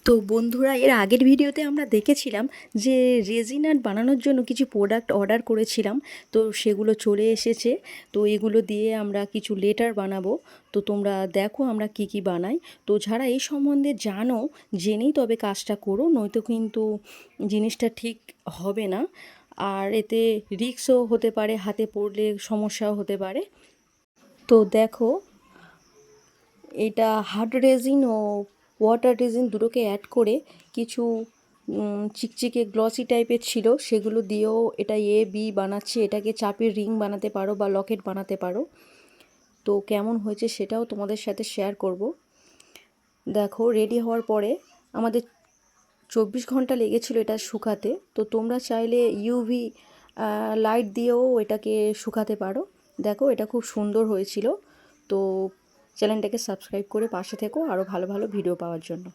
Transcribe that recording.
তো বন্ধুরা, এর আগের ভিডিওতে আমরা দেখেছিলাম যে রেজিন আর্ট বানানোর জন্য কিছু প্রোডাক্ট অর্ডার করেছিলাম। তো সেগুলো চলে এসেছে। তো এগুলো দিয়ে আমরা কিছু লেটার বানাবো। তো তোমরা দেখো আমরা কি কি বানাই। তো যারা এই সম্বন্ধে জানো, জেনেই তবে কাজটা করো, নয়তো কিন্তু জিনিসটা ঠিক হবে না। আর এতে রিস্কও হতে পারে, হাতে পড়লে সমস্যাও হতে পারে। তো দেখো, এটা হার্ড রেজিন ও ওয়াটার রেজিন দুটোকে অ্যাড করে কিছু চিকচিকে গ্লসি টাইপের ছিল, সেগুলো দিয়েও এটা এ বি বানাচ্ছি। এটাকে চাপের রিং বানাতে পারো বা লকেট বানাতে পারো। তো কেমন হয়েছে সেটাও তোমাদের সাথে শেয়ার করব। দেখো, রেডি হওয়ার পরে আমাদের 24 ঘন্টা লেগেছিল এটা শুকাতে। তো তোমরা চাইলে ইউভি লাইট দিয়েও এটাকে শুকাতে পারো। দেখো, এটা খুব সুন্দর হয়েছিল। তো চ্যানেলটাকে সাবস্ক্রাইব করে পাশে থেকো আরও ভালো ভালো ভিডিও পাওয়ার জন্য।